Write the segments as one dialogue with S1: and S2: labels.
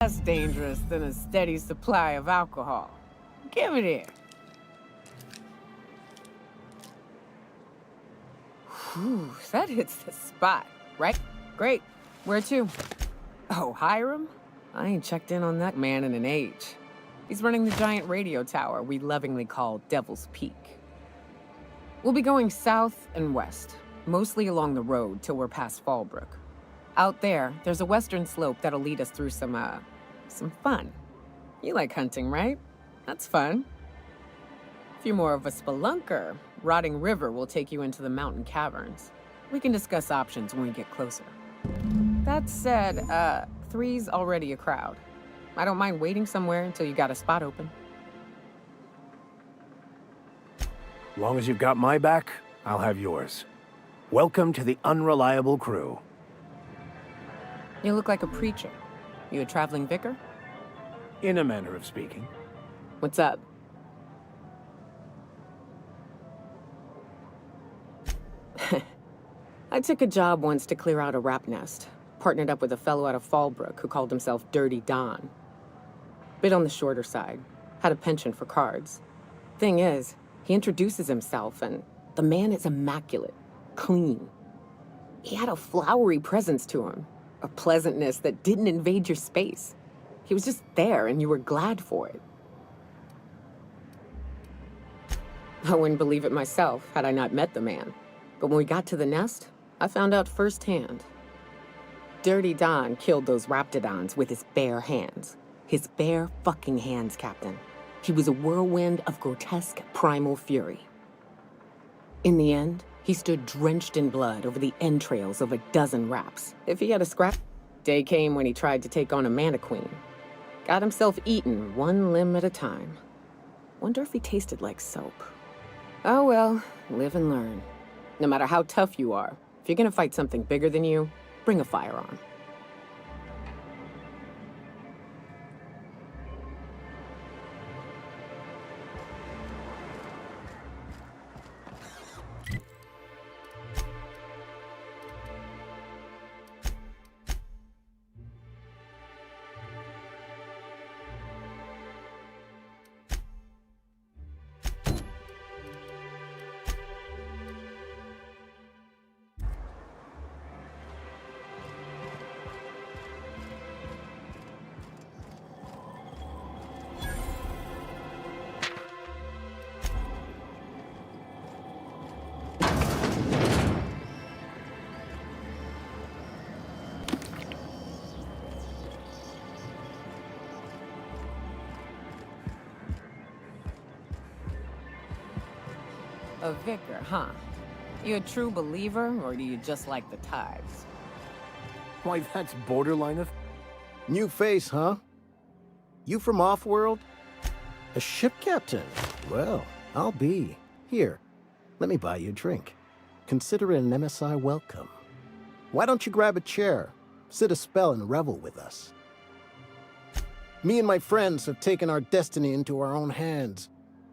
S1: Less dangerous than a steady supply of alcohol. Give it here. Whew, that hits the spot, right? Great. Where to? Oh, Hiram? I ain't checked in on that man in an age. He's running the giant radio tower we lovingly call Devil's Peak. We'll be going south and west, mostly along the road till we're past Fallbrook. Out there's a western slope that'll lead us through some fun. You like hunting, right? That's fun. If you're more of a spelunker, Rotting River will take you into the mountain caverns. We can discuss options when we get closer. That said, 3's already a crowd. I don't mind waiting somewhere until you got a spot open.
S2: Long as you've got my back, I'll have yours. Welcome to the unreliable crew.
S1: You look like a preacher. You a traveling vicar?
S2: In a manner of speaking.
S1: What's up? I took a job once to clear out a rap nest. Partnered up with a fellow out of Fallbrook who called himself Dirty Don. Bit on the shorter side. Had a penchant for cards. Thing is, he introduces himself and the man is immaculate. Clean. He had a flowery presence to him. A pleasantness that didn't invade your space. He was just there and you were glad for it. I wouldn't believe it myself had I not met the man. But when we got to the nest, I found out firsthand. Dirty Don killed those raptidons with his bare hands. His bare fucking hands, Captain. He was a whirlwind of grotesque primal fury. In the end, he stood drenched in blood over the entrails of a dozen raps. If he had a scrap, day came when he tried to take on a mannequin. Got himself eaten one limb at a time. Wonder if he tasted like soap. Oh well, live and learn. No matter how tough you are, if you're gonna fight something bigger than you, bring a firearm. A vicar, huh? You a true believer, or do you just like the tithes?
S2: Why, that's borderline of...
S3: New face, huh? You from off-world? A ship captain? Well, I'll be. Here, let me buy you a drink. Consider it an MSI welcome. Why don't you grab a chair, sit a spell and revel with us? Me and my friends have taken our destiny into our own hands.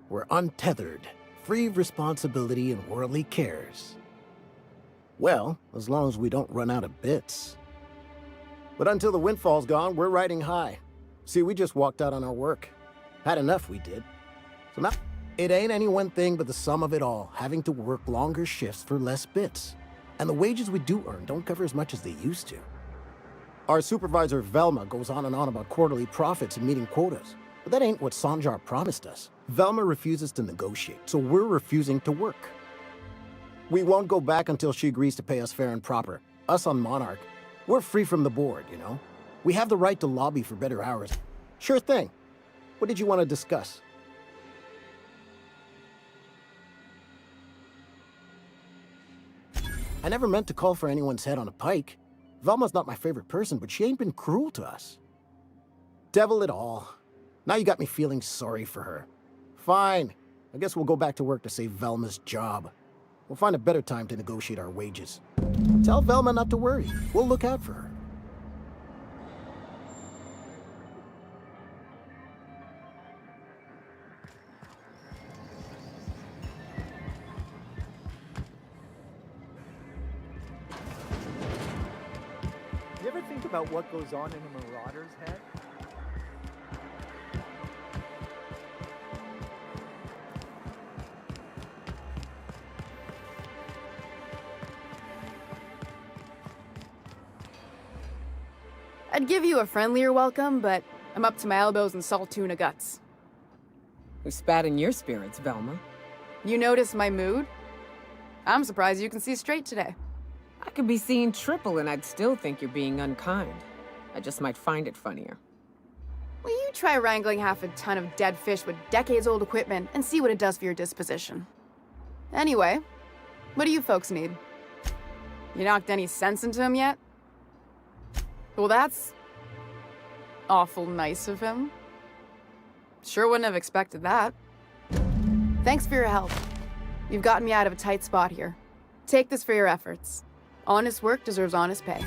S3: We're untethered, free of responsibility and worldly cares. Well, as long as we don't run out of bits. But until the windfall's gone, we're riding high. See, we just walked out on our work. Had enough, we did. So now, it ain't any one thing but the sum of it all, having to work longer shifts for less bits. And the wages we do earn don't cover as much as they used to. Our supervisor, Velma, goes on and on about quarterly profits and meeting quotas. But that ain't what Sanjar promised us. Velma refuses to negotiate, so we're refusing to work. We won't go back until she agrees to pay us fair and proper. Us on Monarch, we're free from the board, you know? We have the right to lobby for better hours. Sure thing. What did you want to discuss? I never meant to call for anyone's head on a pike. Velma's not my favorite person, but she ain't been cruel to us. Devil it all. Now you got me feeling sorry for her. Fine. I guess we'll go back to work to save Velma's job. We'll find a better time to negotiate our wages. Tell Velma not to worry. We'll look out for her.
S4: You ever think about what goes on in a marauder's head? I'd give you a friendlier welcome, but I'm up to my elbows in salt tuna guts.
S1: Who spat in your spirits, Velma?
S4: You notice my mood? I'm surprised you can see straight today.
S1: I could be seeing triple and I'd still think you're being unkind. I just might find it funnier.
S4: Will you try wrangling half a ton of dead fish with decades-old equipment and see what it does for your disposition? Anyway, what do you folks need? You knocked any sense into him yet? Well, that's awful nice of him. Sure wouldn't have expected that. Thanks for your help. You've gotten me out of a tight spot here. Take this for your efforts. Honest work deserves honest pay.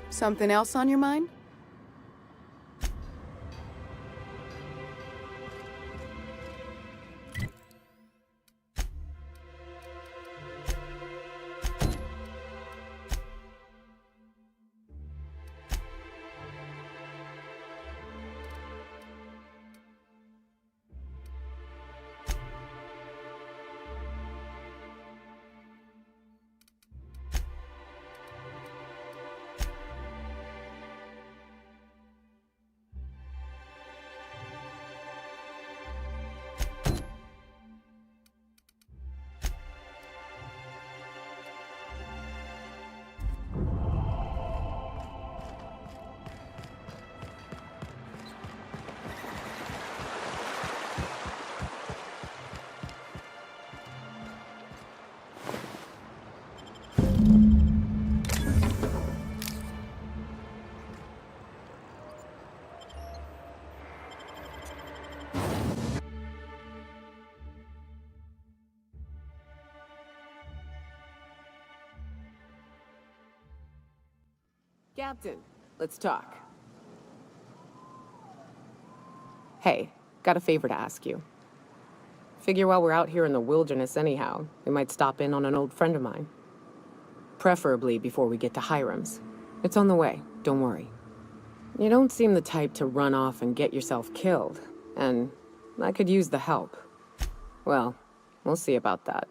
S4: Something else on your mind?
S1: Captain, let's talk. Hey, got a favor to ask you. Figure while we're out here in the wilderness anyhow, we might stop in on an old friend of mine. Preferably before we get to Hiram's. It's on the way, don't worry. You don't seem the type to run off and get yourself killed, and I could use the help. Well, we'll see about that.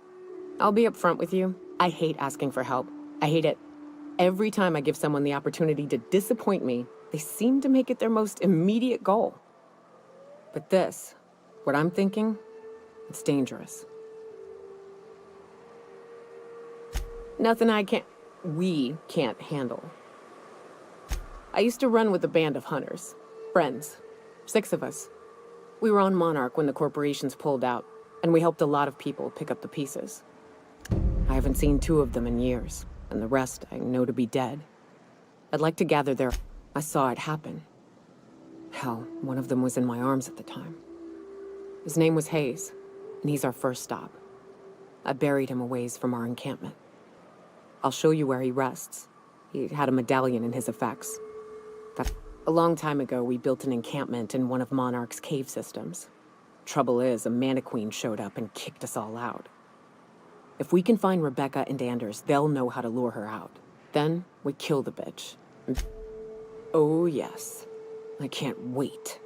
S1: I'll be upfront with you. I hate asking for help. I hate it. Every time I give someone the opportunity to disappoint me, they seem to make it their most immediate goal. But this, what I'm thinking, it's dangerous. Nothing we can't handle. I used to run with a band of hunters. Friends. 6 of us. We were on Monarch when the corporations pulled out, and we helped a lot of people pick up the pieces. I haven't seen 2 of them in years, and the rest I know to be dead. I'd like to gather their... I saw it happen. Hell, one of them was in my arms at the time. His name was Hayes, and he's our first stop. I buried him a ways from our encampment. I'll show you where he rests. He had a medallion in his effects. A long time ago, we built an encampment in one of Monarch's cave systems. Trouble is, a mannequin showed up and kicked us all out. If we can find Rebecca and Anders, they'll know how to lure her out. Then, we kill the bitch. Oh yes. I can't wait.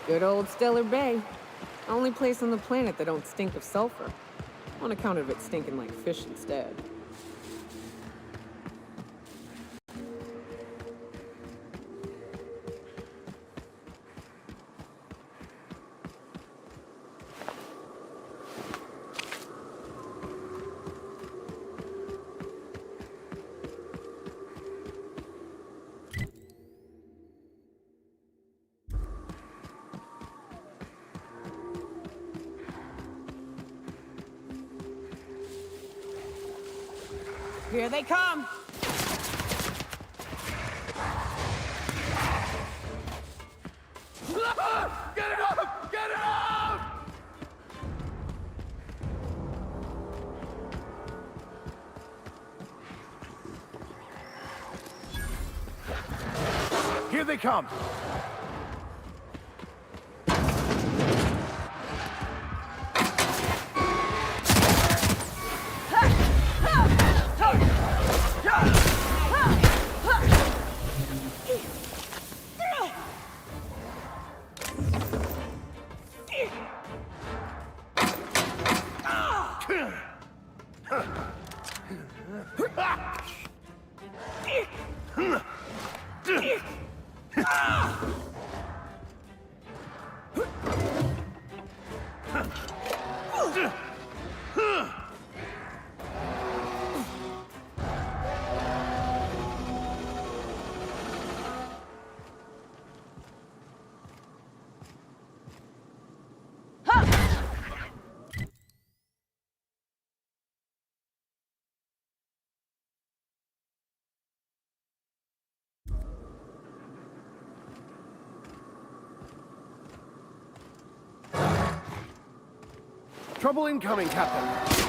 S1: Good old Stellar Bay. Only place on the planet that don't stink of sulfur. On account of it stinking like fish instead. Here they come!
S2: Get it up! Get it up! Here they come! Trouble incoming, Captain.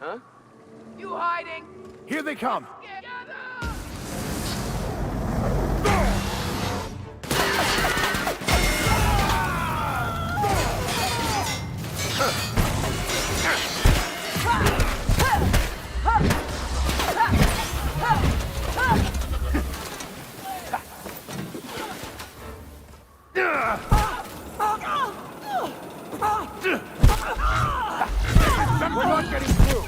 S1: Huh? You hiding?
S2: Here they come! We're not getting through!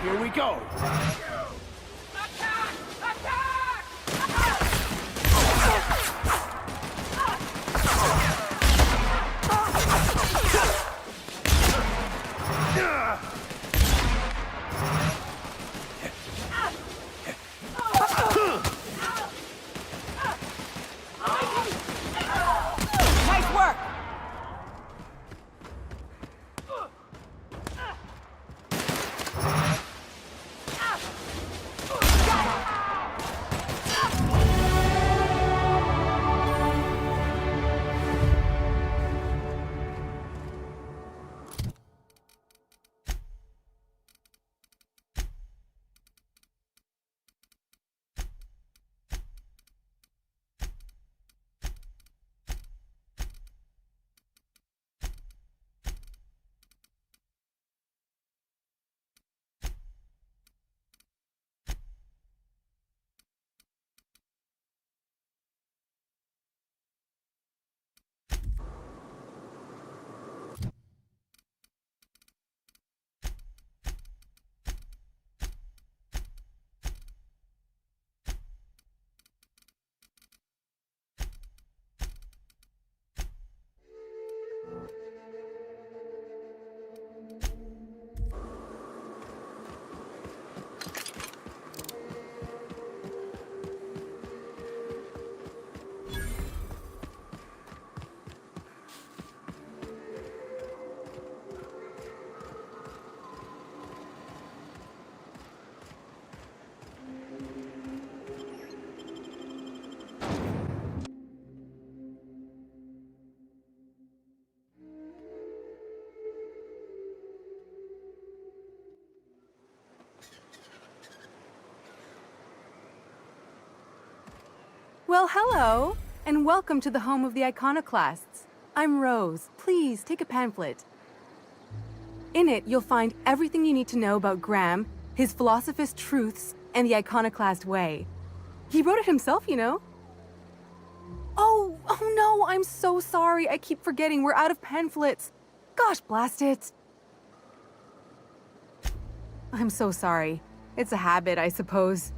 S2: Here we go.
S1: Nice work!
S5: Well, hello, and welcome to the home of the iconoclasts. I'm Rose. Please take a pamphlet. In it, you'll find everything you need to know about Graham, his philosophist truths, and the iconoclast way. He wrote it himself, you know. Oh no, I'm so sorry. I keep forgetting we're out of pamphlets. Gosh, blast it. I'm so sorry. It's a habit, I suppose.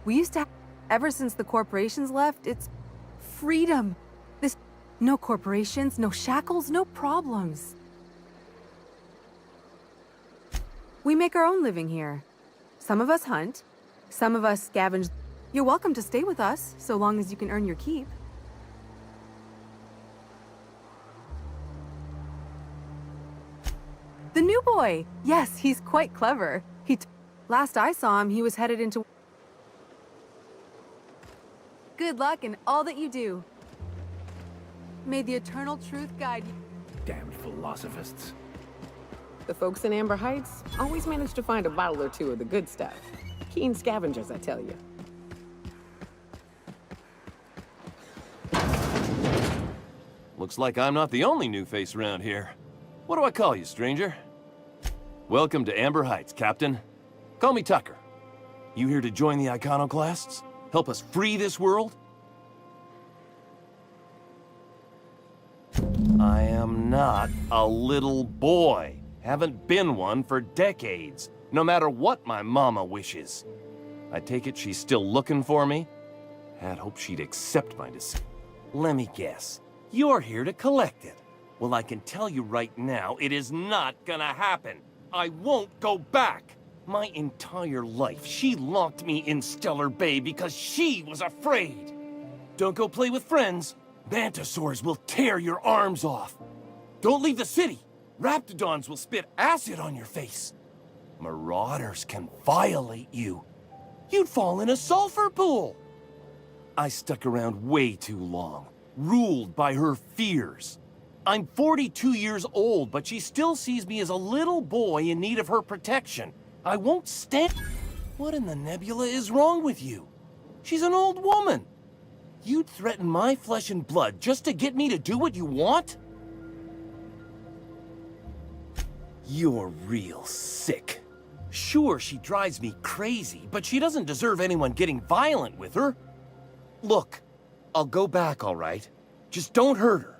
S5: We used to ever since the corporations left, it's freedom. No corporations, no shackles, no problems. We make our own living here. Some of us hunt, some of us scavenge. You're welcome to stay with us, so long as you can earn your keep. The new boy! Yes, he's quite clever. Last I saw him, he was headed into... Good luck in all that you do. May the eternal truth guide you.
S2: Damned philosophists.
S1: The folks in Amber Heights always manage to find a bottle or two of the good stuff. Keen scavengers, I tell you.
S6: Looks like I'm not the only new face around here. What do I call you, stranger? Welcome to Amber Heights, Captain. Call me Tucker. You here to join the iconoclasts? Help us free this world? I am not a little boy. Haven't been one for decades, no matter what my mama wishes. I take it she's still looking for me? Had hoped she'd accept my decision. Let me guess. You're here to collect it. Well, I can tell you right now, it is not gonna happen. I won't go back. My entire life, she locked me in Stellar Bay because she was afraid. Don't go play with friends. Mantisaurs will tear your arms off. Don't leave the city. Raptidons will spit acid on your face. Marauders can violate you. You'd fall in a sulfur pool. I stuck around way too long, ruled by her fears. I'm 42 years old, but she still sees me as a little boy in need of her protection. I won't stand... What in the nebula is wrong with you? She's an old woman. You'd threaten my flesh and blood just to get me to do what you want? You're real sick. Sure, she drives me crazy, but she doesn't deserve anyone getting violent with her. Look, I'll go back, all right? Just don't hurt her.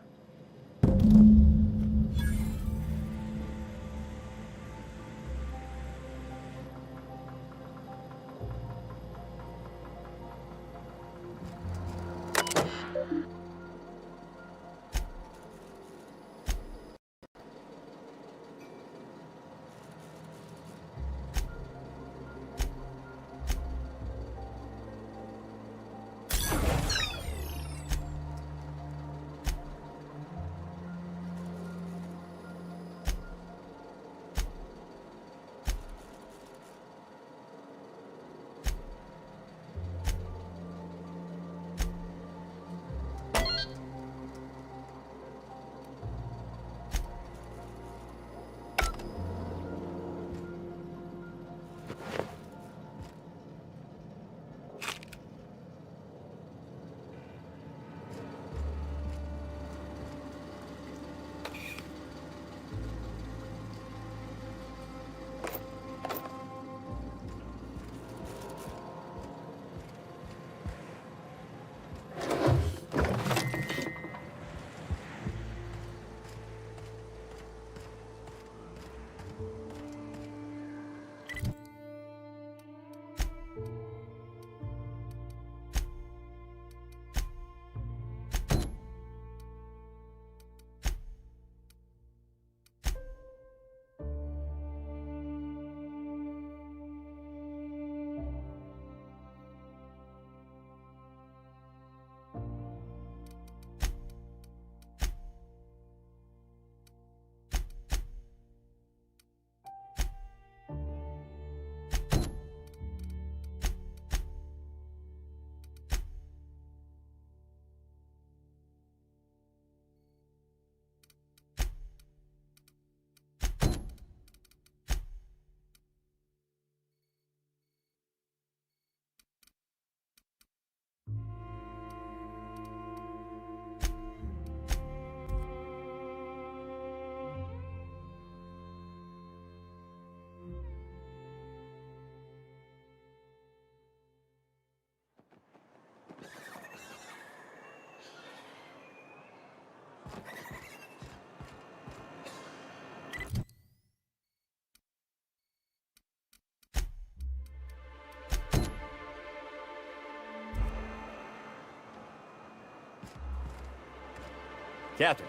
S6: Captain.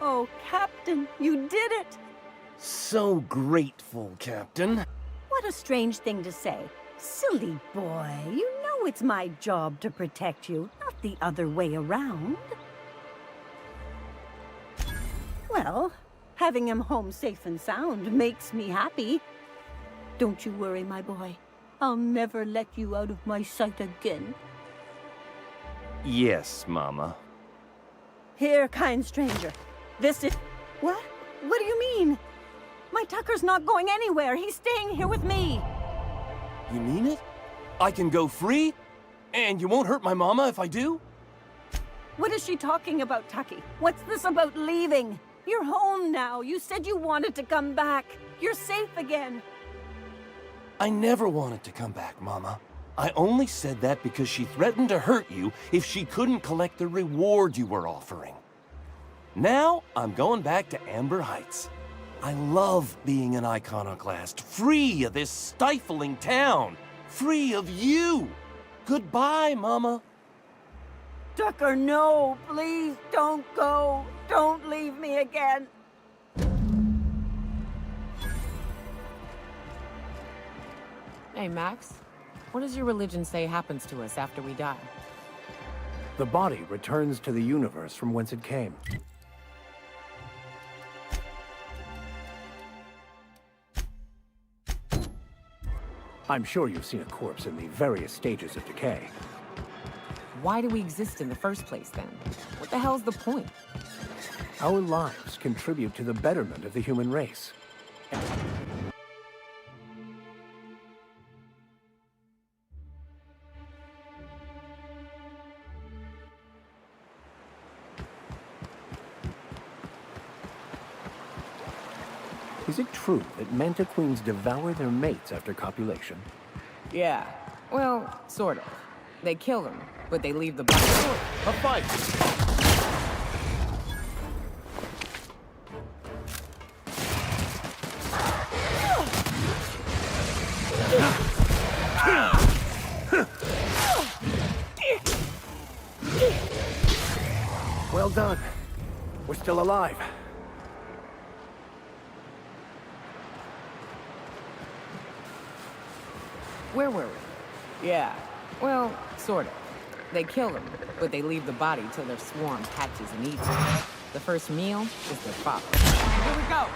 S7: Oh, Captain, you did it!
S6: So grateful, Captain.
S7: What a strange thing to say. Silly boy, you know it's my job to protect you, not the other way around. Well, having him home safe and sound makes me happy. Don't you worry, my boy. I'll never let you out of my sight again.
S6: Yes, Mama.
S7: Here, kind stranger. This is... What? What do you mean? My Tucker's not going anywhere. He's staying here with me.
S6: You mean it? I can go free? And you won't hurt my mama if I do?
S7: What is she talking about, Tucky? What's this about leaving? You're home now. You said you wanted to come back. You're safe again.
S6: I never wanted to come back, Mama. I only said that because she threatened to hurt you if she couldn't collect the reward you were offering. Now, I'm going back to Amber Heights. I love being an iconoclast, free of this stifling town, free of you. Goodbye, Mama.
S7: Tucker, no. Please, don't go. Don't leave me again.
S1: Hey, Max. What does your religion say happens to us after we die?
S2: The body returns to the universe from whence it came. I'm sure you've seen a corpse in the various stages of decay.
S1: Why do we exist in the first place, then? What the hell's the point?
S2: Our lives contribute to the betterment of the human race. Is it true that manta queens devour their mates after copulation?
S1: Yeah. Well, sort of. They kill them, but they leave the body.
S6: A fight!
S2: Well done. We're still alive.
S1: Where were we? Yeah. Well, sort of. They kill them, but they leave the body till their swarm hatches and eats it. The first meal is their father. Here we go!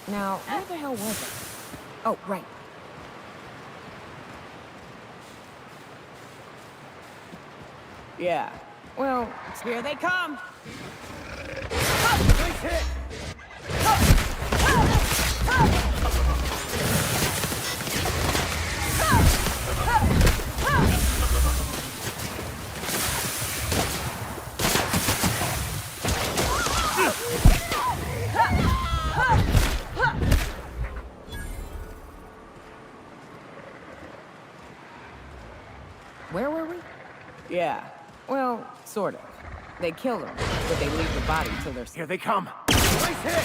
S1: Now, where the hell was it? Oh, right. Yeah. Well, here they come!
S2: Nice hit!
S1: Where were we? Yeah. Well, sort of. They kill them, but they leave the body till they're...
S2: Here they come! Nice hit!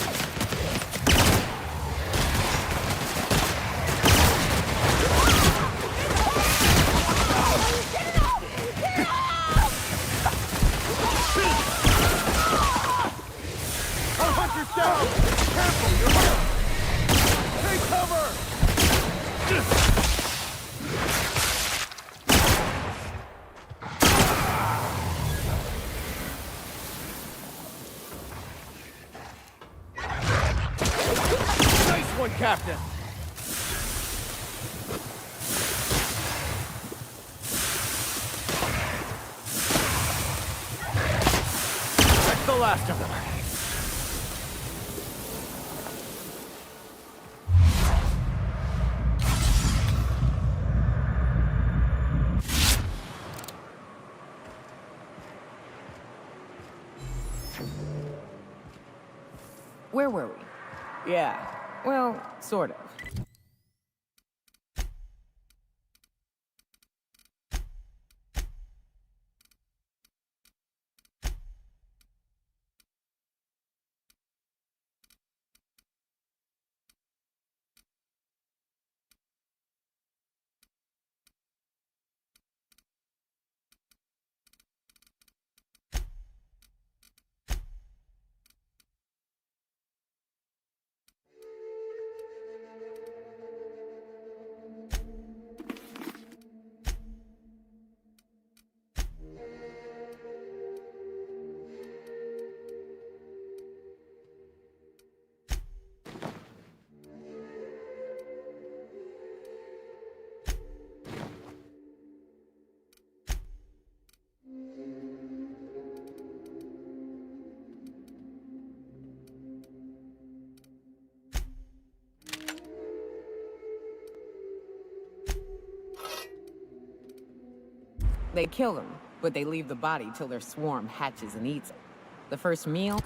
S6: Our hunter's down! Careful, you're hurt! Take cover! Nice one, Captain! That's the last of them.
S1: Where were we? Yeah, well, sort of. They kill them, but they leave the body till their swarm hatches and eats it. The first meal...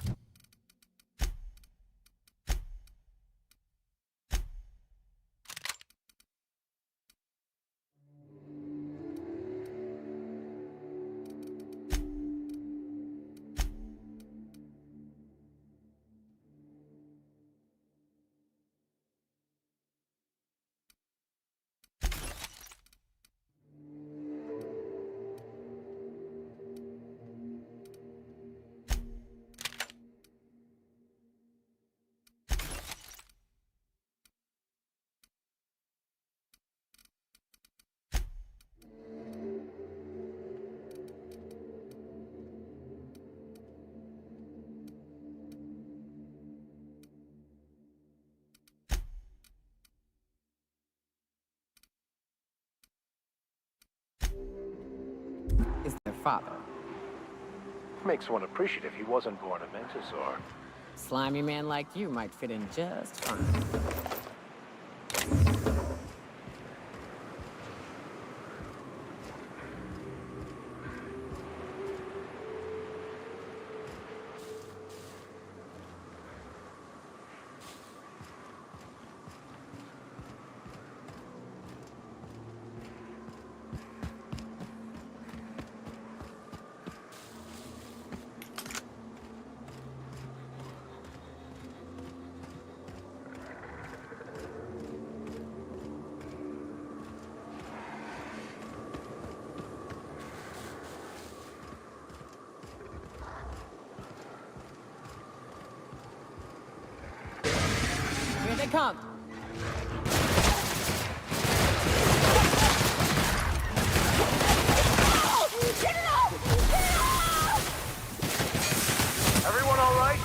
S1: is their father.
S2: Makes one appreciative he wasn't born a Mentosaur.
S1: Slimy man like you might fit in just fine. Here they come.
S2: Everyone all right?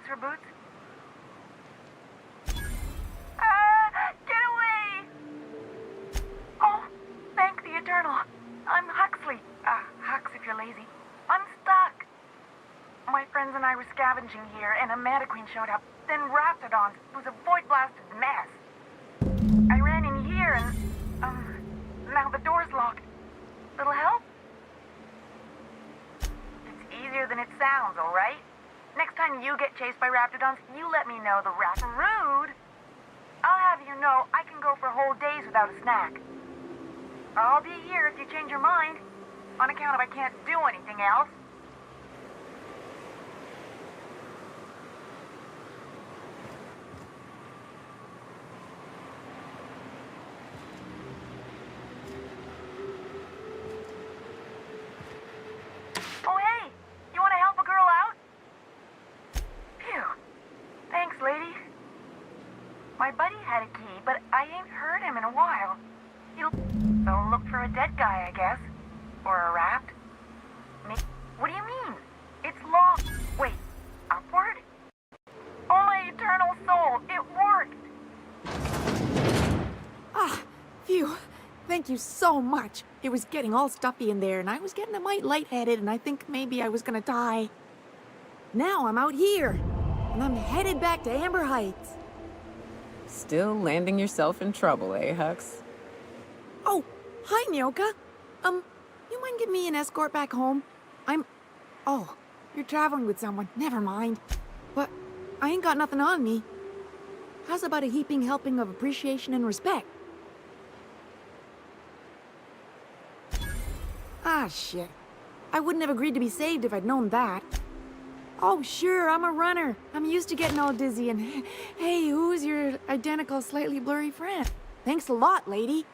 S8: Thanks for boots. Get away! Oh, thank the Eternal. I'm Huxley. Hux if you're lazy. I'm stuck. My friends and I were scavenging here, and a Manta Queen showed up. Then Raptidons. It was a void-blasted mess. I ran in here, and, now the door's locked. Little help? It's easier than it sounds, all right? Next time you get chased by Raptidons, you let me know the rude. I'll have you know I can go for whole days without a snack. I'll be here if you change your mind, on account of I can't do anything else. Oh, hey! You want to help a girl out? Phew. Thanks, lady. My buddy had a key, but I ain't heard him in a while. So look for a dead guy, I guess. Or a raft. What do you mean? It's locked. Wait, upward? Oh, my eternal soul, it worked!
S9: Ah, phew. Thank you so much. It was getting all stuffy in there, and I was getting a mite lightheaded, and I think maybe I was gonna die. Now I'm out here, and I'm headed back to Amber Heights.
S1: Still landing yourself in trouble, eh, Hux?
S9: Oh, hi, Nyoka. You mind giving me an escort back home? Oh, you're traveling with someone. Never mind. But I ain't got nothing on me. How's about a heaping helping of appreciation and respect? Ah, shit. I wouldn't have agreed to be saved if I'd known that. Oh, sure, I'm a runner. I'm used to getting all dizzy and... Hey, who's your identical, slightly blurry friend? Thanks a lot, lady.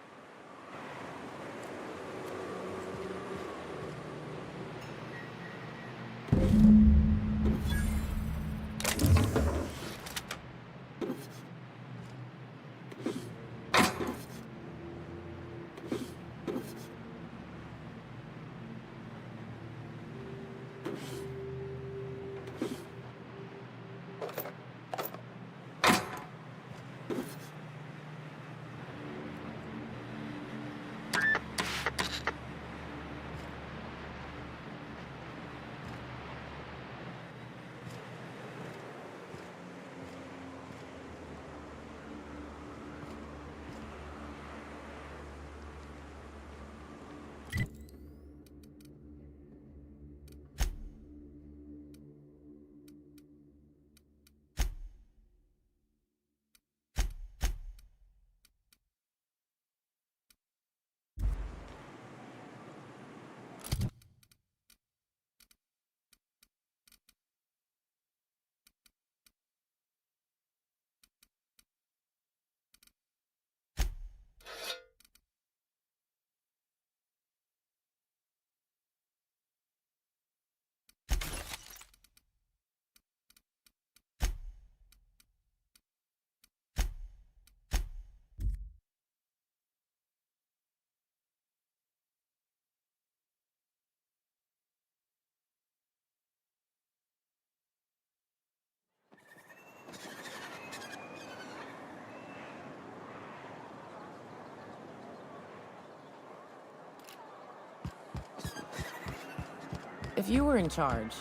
S1: If you were in charge,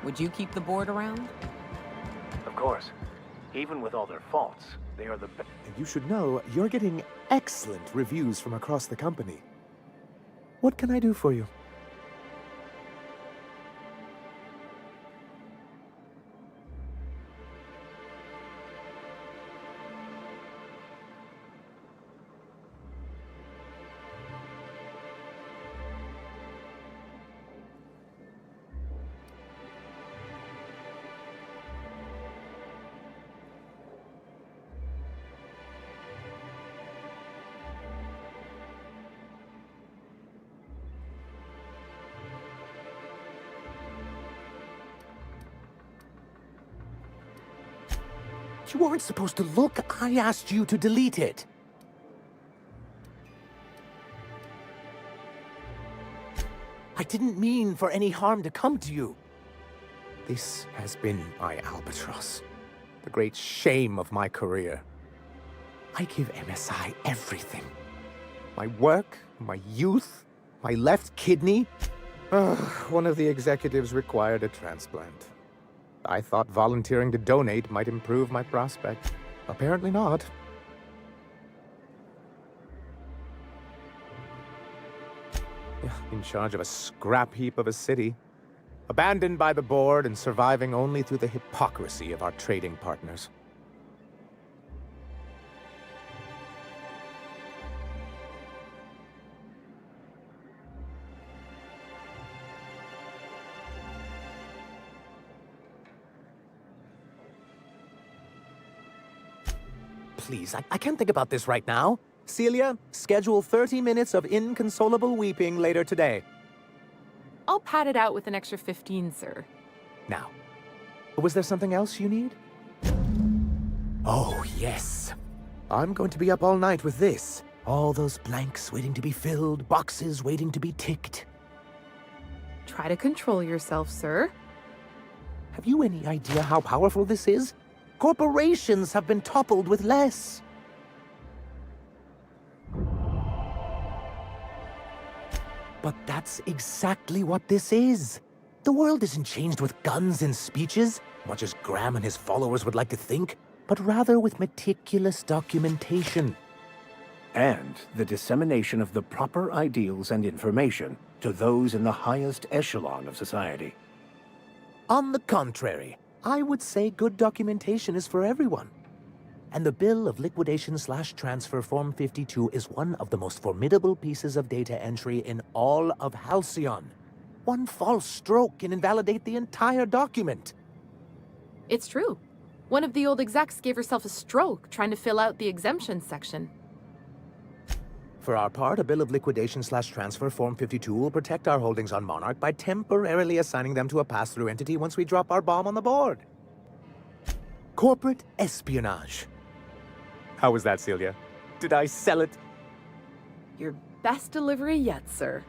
S1: would you keep the board around?
S2: Of course. Even with all their faults, they are the best.
S10: And you should know you're getting excellent reviews from across the company. What can I do for you? You weren't supposed to look. I asked you to delete it. I didn't mean for any harm to come to you. This has been my albatross, the great shame of my career. I give MSI everything. My work, my youth, my left kidney. One of the executives required a transplant. I thought volunteering to donate might improve my prospect. Apparently not. In charge of a scrap heap of a city, abandoned by the board and surviving only through the hypocrisy of our trading partners. Please, I can't think about this right now. Celia, schedule 30 minutes of inconsolable weeping later today.
S5: I'll pad it out with an extra 15, sir.
S10: Now, was there something else you need? Oh, yes. I'm going to be up all night with this. All those blanks waiting to be filled, boxes waiting to be ticked.
S5: Try to control yourself, sir.
S10: Have you any idea how powerful this is? Corporations have been toppled with less. But that's exactly what this is. The world isn't changed with guns and speeches, much as Graham and his followers would like to think, but rather with meticulous documentation.
S2: And the dissemination of the proper ideals and information to those in the highest echelon of society.
S10: On the contrary, I would say good documentation is for everyone. And the Bill of Liquidation/Transfer Form 52 is one of the most formidable pieces of data entry in all of Halcyon. One false stroke can invalidate the entire document.
S5: It's true. One of the old execs gave herself a stroke trying to fill out the exemption section.
S10: For our part, a Bill of Liquidation/Transfer Form 52 will protect our holdings on Monarch by temporarily assigning them to a pass-through entity once we drop our bomb on the board. Corporate espionage. How was that, Celia? Did I sell it?
S5: Your best delivery yet, sir.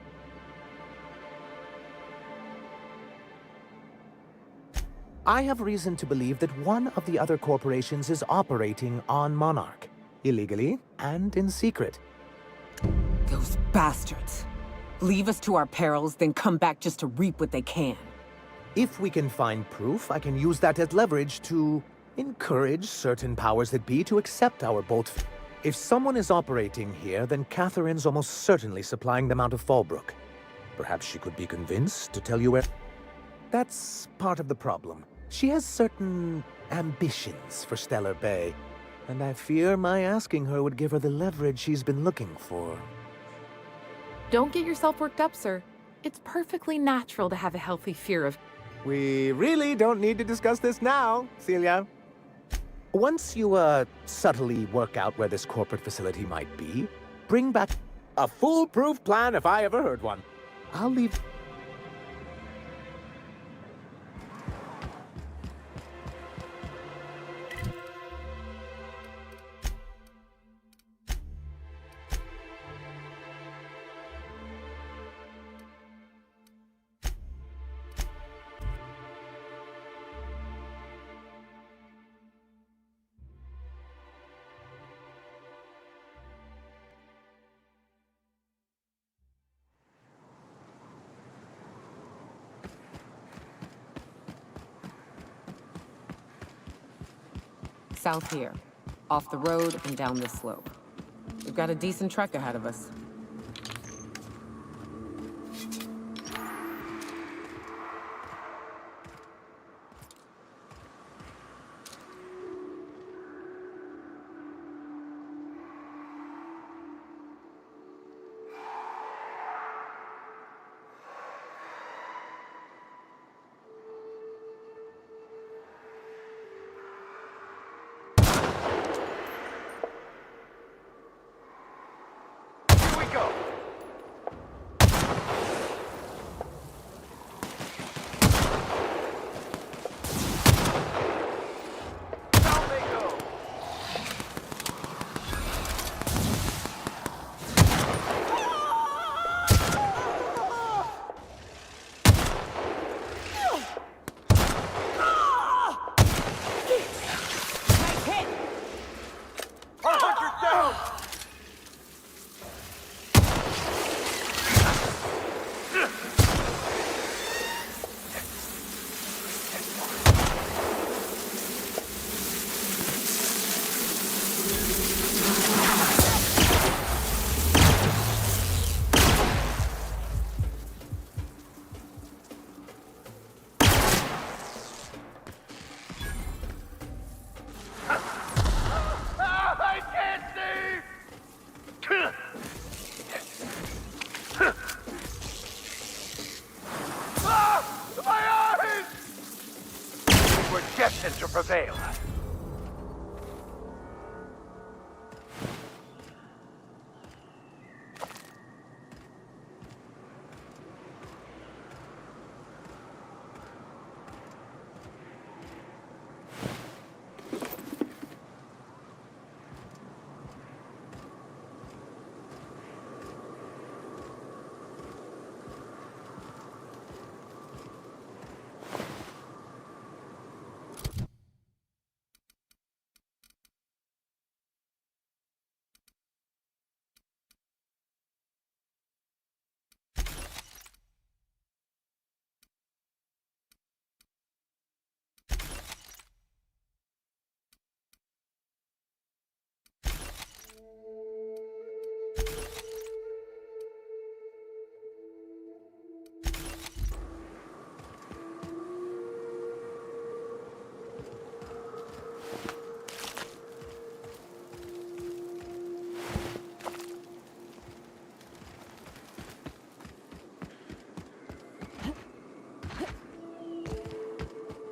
S10: I have reason to believe that one of the other corporations is operating on Monarch, illegally and in secret.
S1: Those bastards. Leave us to our perils, then come back just to reap what they can.
S10: If we can find proof, I can use that as leverage to encourage certain powers that be to accept our bolt. If someone is operating here, then Catherine's almost certainly supplying them out of Fallbrook. Perhaps she could be convinced to tell you where... That's part of the problem. She has certain ambitions for Stellar Bay, and I fear my asking her would give her the leverage she's been looking for.
S5: Don't get yourself worked up, sir. It's perfectly natural to have a healthy fear of...
S10: We really don't need to discuss this now, Celia. Once you, subtly work out where this corporate facility might be, bring back a foolproof plan if I ever heard one. I'll leave...
S1: South here. Off the road and down this slope. We've got a decent trek ahead of us.
S2: were destined to prevail.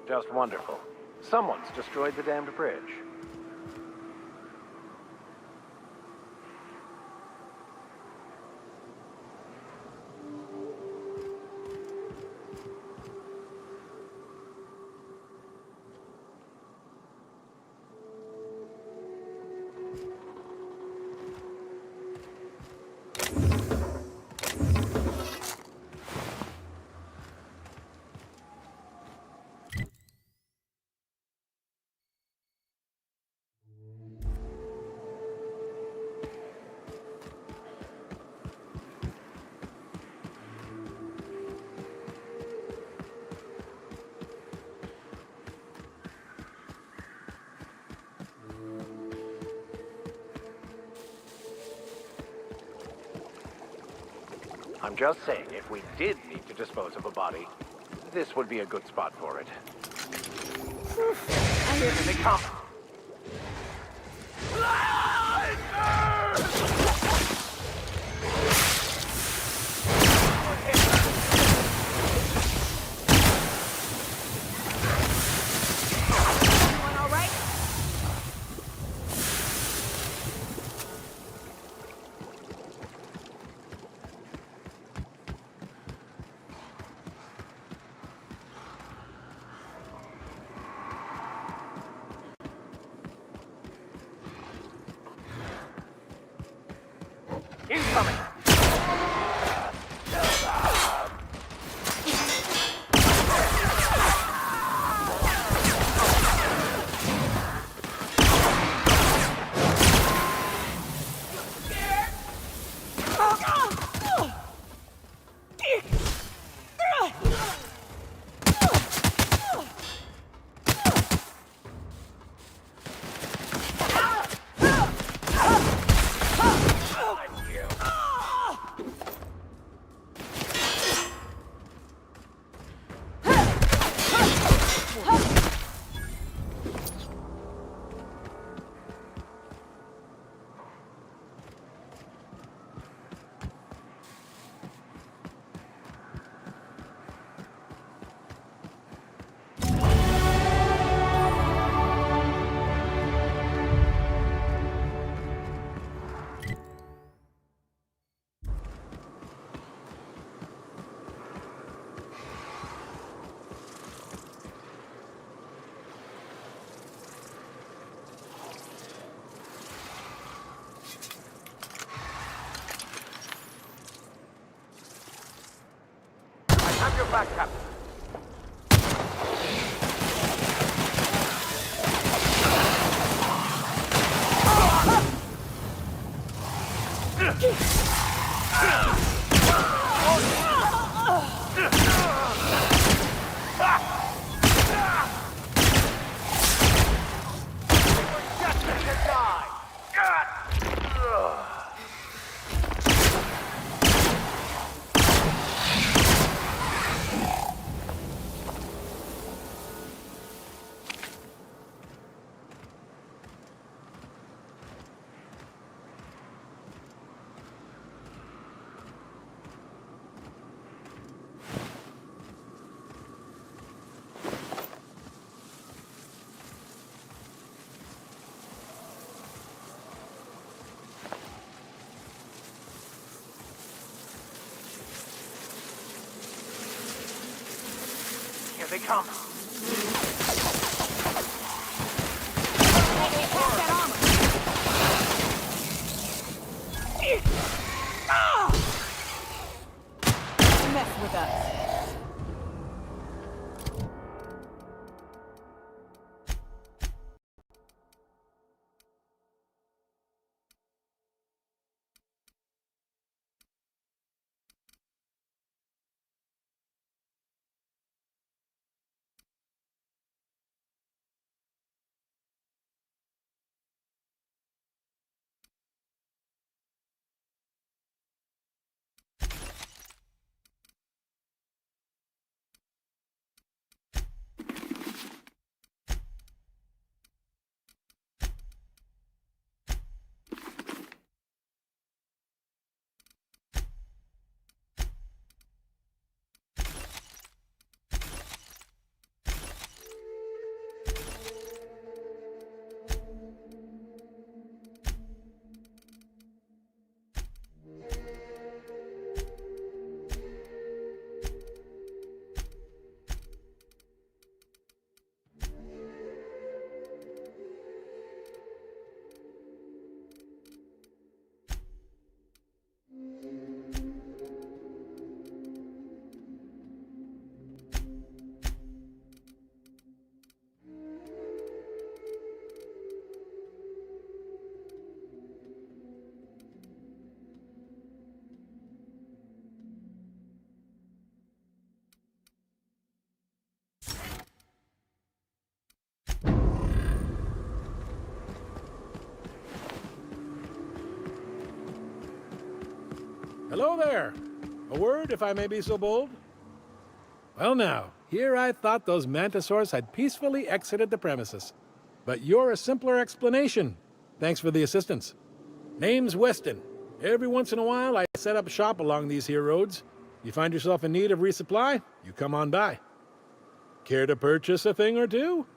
S2: Just wonderful. Someone's destroyed the damned bridge. I'm just saying, if we did need to dispose of a body, this would be a good spot for it. Here they come! Incoming! Have your back, Captain. they come.
S1: Mess with us.
S11: Hello there. A word, if I may be so bold? Well now, here I thought those mantisaurs had peacefully exited the premises. But you're a simpler explanation. Thanks for the assistance. Name's Weston. Every once in a while, I set up shop along these here roads. You find yourself in need of resupply, you come on by. Care to purchase a thing or two?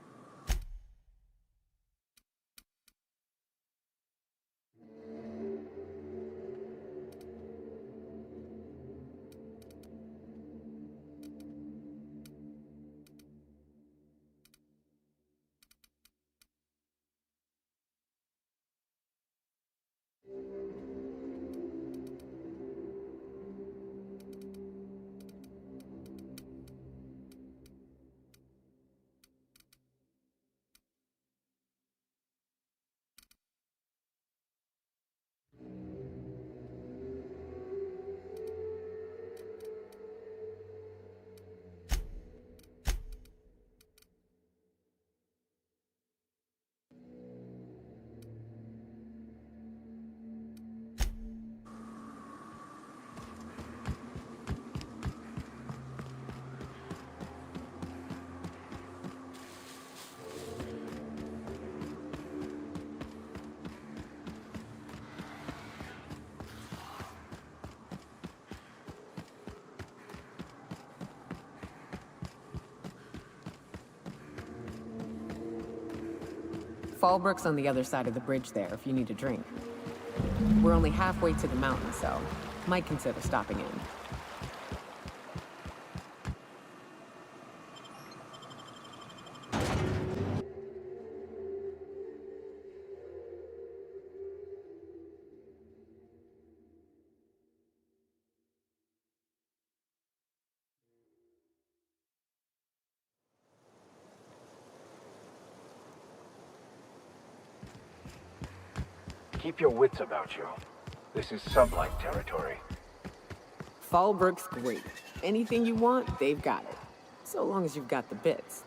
S1: Fallbrook's on the other side of the bridge there if you need a drink. We're only halfway to the mountain, so might consider stopping in.
S2: Keep your wits about you. This is sublight territory.
S1: Fallbrook's great. Anything you want, they've got it. So long as you've got the bits.